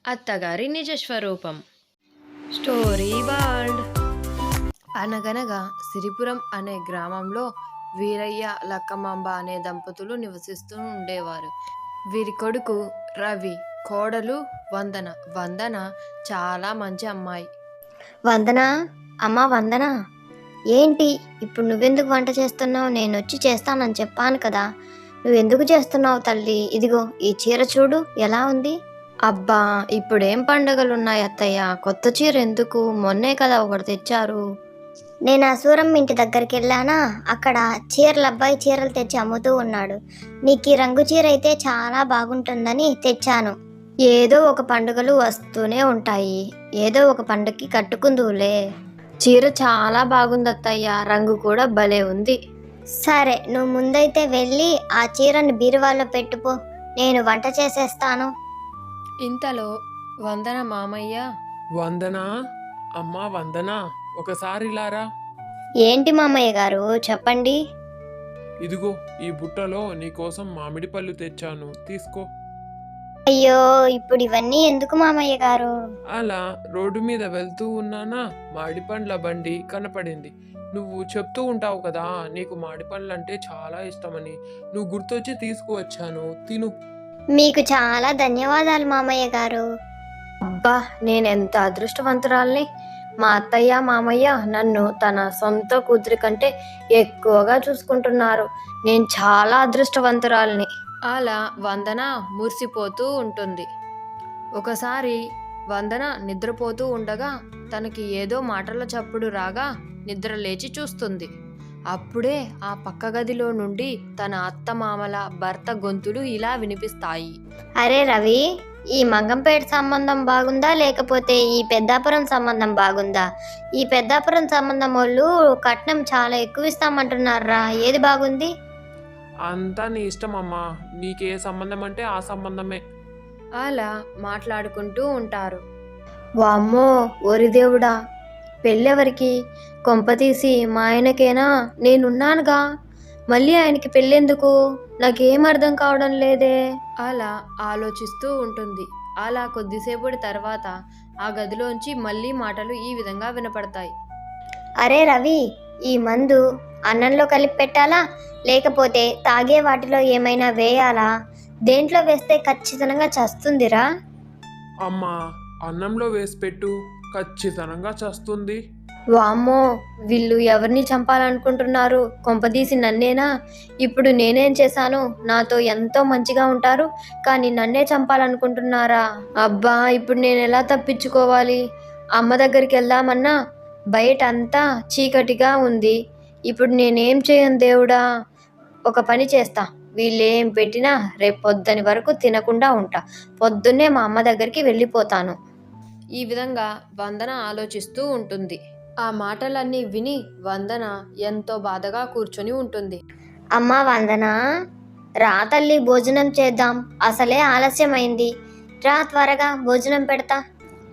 అత్తగారి నిజ స్వరూపం. Story world. అనగనగా సిరిపురం అనే గ్రామంలో వీరయ్య లక్కమాంబ అనే దంపతులు నివసిస్తూ ఉండేవారు. వీరి కొడుకు రవి, కోడలు వందన. వందన చాలా మంచి అమ్మాయి. వందనా, అమ్మా వందనా, ఏంటి ఇప్పుడు నువ్వెందుకు వంట చేస్తున్నావు? నేను వచ్చి చేస్తానని చెప్పాను కదా, నువ్వెందుకు చేస్తున్నావు తల్లి? ఇదిగో ఈ చీర చూడు ఎలా ఉంది. అబ్బా, ఇప్పుడేం పండుగలున్నాయి అత్తయ్య, కొత్త చీర ఎందుకు? మొన్నే కదా ఒకటి తెచ్చారు. నేను ఆ సూరమ్మ ఇంటి దగ్గరికి వెళ్ళానా, అక్కడ చీరల అబ్బాయి చీరలు తెచ్చి అమ్ముతూ ఉన్నాడు. నీకు ఈ రంగు చీర అయితే చాలా బాగుంటుందని తెచ్చాను. ఏదో ఒక పండుగలు వస్తూనే ఉంటాయి, ఏదో ఒక పండుగకి కట్టుకుందువులే. చీర చాలా బాగుంది అత్తయ్య, రంగు కూడా భలే ఉంది. సరే, నువ్వు ముందైతే వెళ్ళి ఆ చీరను బీరువాలో పెట్టుపో, నేను వంట చేసేస్తాను. ఇంతలో వందన మామయ్య, వందనా, అమ్మా వందనా, ఒకసారి లారా. ఏంటి మామయ్య గారు, చెప్పండి. ఇదిగో ఈ బుట్టలో నీకోసం మామిడి పళ్ళు తెచ్చాను, తీసుకో. అయ్యో, ఇప్పుడు ఇవన్నీ ఎందుకు మామయ్య గారు? అలా రోడ్డు మీద వెళ్తూ ఉన్నానా, మామిడి పండ్ల బండి కనపడింది. నువ్వు చెప్తూ ఉంటావు కదా నీకు మామిడి పండ్లు అంటే చాలా ఇష్టమని, నువ్వు గుర్తొచ్చి తీసుకువచ్చాను, తిను. మీకు చాలా ధన్యవాదాలు మామయ్య గారు. అబ్బా, నేనెంత అదృష్టవంతురాల్ని. మా అత్తయ్య మామయ్య నన్ను తన సొంత కూతురి కంటే ఎక్కువగా చూసుకుంటున్నారు. నేను చాలా అదృష్టవంతురాల్ని. అలా వందన మురిసిపోతూ ఉంటుంది. ఒకసారి వందన నిద్రపోతూ ఉండగా తనకి ఏదో మాటల చప్పుడు రాగా నిద్ర లేచి చూస్తుంది. అప్పుడే ఆ పక్క గదిలో నుండి తన అత్తమామల భర్త గొంతులు ఇలా వినిపిస్తాయి. అరే రవి, ఈ మంగంపేట సంబంధం బాగుందా లేకపోతే ఈ పెద్దాపురం సంబంధం బాగుందా? ఈ పెద్దాపురం సంబంధం వాళ్ళు కట్నం చాలా ఎక్కువ ఇస్తామంటున్నారా, ఏది బాగుంది? అంతా నీ ఇష్టం అమ్మా, నీకే సంబంధం అంటే ఆ సంబంధమే. అలా మాట్లాడుకుంటూ ఉంటారు. వామ్మో, ఓరిదేవుడా, పెళ్ళెవరికి? కొంపతీసి మా ఆయనకేనా? నేనున్నానుగా, మళ్ళీ ఆయనకి పెళ్ళెందుకు? నాకేం అర్థం కావడం లేదే. అలా ఆలోచిస్తూ ఉంటుంది. అలా కొద్దిసేపటి తర్వాత ఆ గదిలోంచి మళ్ళీ మాటలు ఈ విధంగా వినపడతాయి. అరే రవి, ఈ మందు అన్నంలో కలిపి పెట్టాలా లేకపోతే తాగే వాటిలో ఏమైనా వేయాలా? దేంట్లో వేస్తే ఖచ్చితంగా చస్తుందిరా? అమ్మా, అన్నంలో వేసి పెట్టు, ఖచ్చితంగా చస్తుంది. వామ్మో, వీళ్ళు ఎవరిని చంపాలనుకుంటున్నారు? కొంపదీసి నన్నేనా? ఇప్పుడు నేనేం చేశాను? నాతో ఎంతో మంచిగా ఉంటారు, కానీ నన్నే చంపాలనుకుంటున్నారా? అబ్బా, ఇప్పుడు నేను ఎలా తప్పించుకోవాలి? అమ్మ దగ్గరికి వెళ్దామన్నా బయట అంతా చీకటిగా ఉంది. ఇప్పుడు నేనేం చేయను దేవుడా? ఒక పని చేస్తా, వీళ్ళేం పెట్టినా రేపు పొద్దుని వరకు తినకుండా ఉంటా. పొద్దున్నే మా అమ్మ దగ్గరికి వెళ్ళిపోతాను. ఈ విధంగా వందన ఆలోచిస్తూ ఉంటుంది. ఆ మాటలన్నీ విని వందన ఎంతో బాధగా కూర్చొని ఉంటుంది. అమ్మా వందన, రా తల్లి, భోజనం చేద్దాం, అసలే ఆలస్యమైంది. రా త్వరగా భోజనం పెడతా.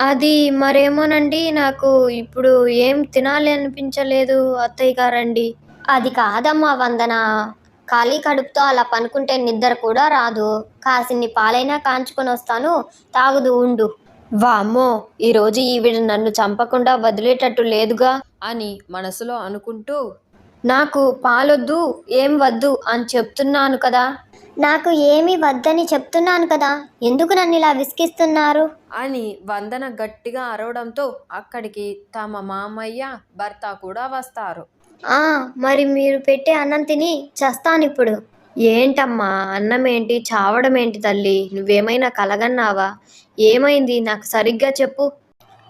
అది మరేమోనండి, నాకు ఇప్పుడు ఏం తినాలి అనిపించలేదు అత్తయ్య గారండి. అది కాదమ్మా వందన, ఖాళీ కడుపుతో అలా పనుకుంటే నిద్ర కూడా రాదు. కాసిన్ని పాలైనా కాంచుకొని వస్తాను, తాగుదు ఉండు. వామ్మో, ఈరోజు ఈవిడ నన్ను చంపకుండా వదిలేటట్టు లేదుగా అని మనసులో అనుకుంటూ, నాకు పాలొద్దు, ఏం వద్దు అని చెప్తున్నాను కదా. నాకు ఏమీ వద్దని చెప్తున్నాను కదా, ఎందుకు నన్ను ఇలా విసిగిస్తున్నారు? అని వందన గట్టిగా అరవడంతో అక్కడికి తమ మామయ్య భర్త కూడా వస్తారు. మరి మీరు పెట్టే అన్నం తిని చస్తానిప్పుడు. ఏంటమ్మా, అన్నం ఏంటి, చావడం ఏంటి తల్లి? నువ్వేమైనా కలగన్నావా? ఏమైంది నాకు సరిగ్గా చెప్పు.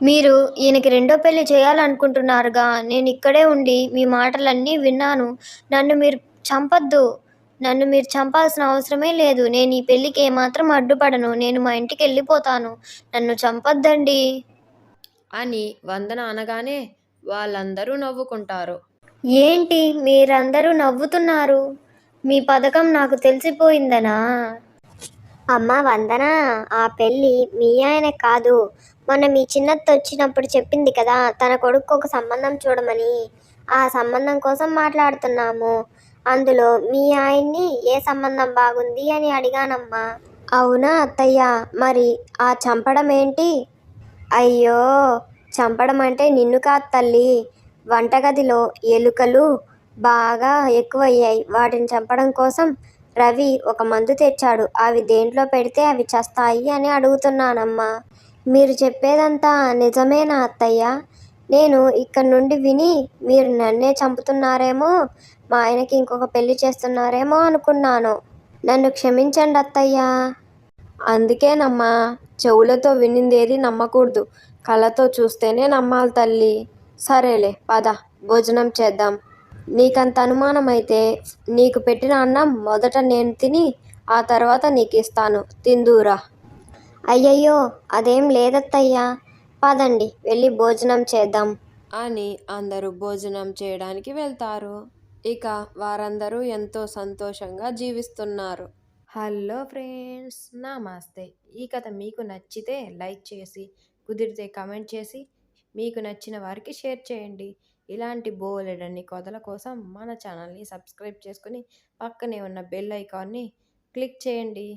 మీరు ఈయనకి రెండో పెళ్లి చేయాలనుకుంటున్నారుగా, నేను ఇక్కడే ఉండి మీ మాటలన్నీ విన్నాను. నన్ను మీరు చంపొద్దు, నన్ను మీరు చంపాల్సిన అవసరమే లేదు. నేను ఈ పెళ్ళికి ఏమాత్రం అడ్డుపడను, నేను మా ఇంటికి వెళ్ళిపోతాను, నన్ను చంపొద్దండి అని వందన అనగానే వాళ్ళందరూ నవ్వుకుంటారు. ఏంటి మీరందరూ నవ్వుతున్నారు? మీ పథకం నాకు తెలిసిపోయిందనా? అమ్మ వందన, ఆ పెళ్ళి మీ ఆయన కాదు, మొన్న మీ చిన్నత్త వచ్చినప్పుడు చెప్పింది కదా తన కొడుకు ఒక సంబంధం చూడమని. ఆ సంబంధం కోసం మాట్లాడుతున్నాము. అందులో మీ ఆయన్ని ఏ సంబంధం బాగుంది అని అడిగానమ్మా. అవునా అత్తయ్య, మరి ఆ చంపడం ఏంటి? అయ్యో, చంపడం అంటే నిన్ను కాదు తల్లి. వంటగదిలో ఎలుకలు బాగా ఎక్కువయ్యాయి. వాటిని చంపడం కోసం రవి ఒక మందు తెచ్చాడు. అవి దేంట్లో పెడితే అవి చస్తాయి అని అడుగుతున్నానమ్మా. మీరు చెప్పేదంతా నిజమేనా అత్తయ్య? నేను ఇక్కడ నుండి విని మీరు నన్నే చంపుతున్నారేమో, మా ఆయనకి ఇంకొక పెళ్లి చేస్తున్నారేమో అనుకున్నాను. నన్ను క్షమించండి అత్తయ్య. అందుకేనమ్మా, చెవులతో వినిందేది నమ్మకూడదు, కళ్ళతో చూస్తేనే నమ్మాలి తల్లి. సరేలే పద, భోజనం చేద్దాం. నీకంత అనుమానం అయితే నీకు పెట్టిన అన్నం మొదట నేను తిని ఆ తర్వాత నీకు ఇస్తాను, తిందూరా. అయ్యయ్యో, అదేం లేదత్తయ్యా. పదండి వెళ్ళి భోజనం చేద్దాం. అని అందరూ భోజనం చేయడానికి వెళ్తారు. ఇక వారందరూ ఎంతో సంతోషంగా జీవిస్తున్నారు. హలో ఫ్రెండ్స్, నమస్తే. ఈ కథ మీకు నచ్చితే లైక్ చేసి, కుదిరితే కమెంట్ చేసి, మీకు నచ్చిన వారికి షేర్ చేయండి. ఇలాంటి బోలెడన్ని కథల కోసం మన ఛానల్ని సబ్స్క్రైబ్ చేసుకుని పక్కనే ఉన్న బెల్ ఐకాన్ని క్లిక్ చేయండి.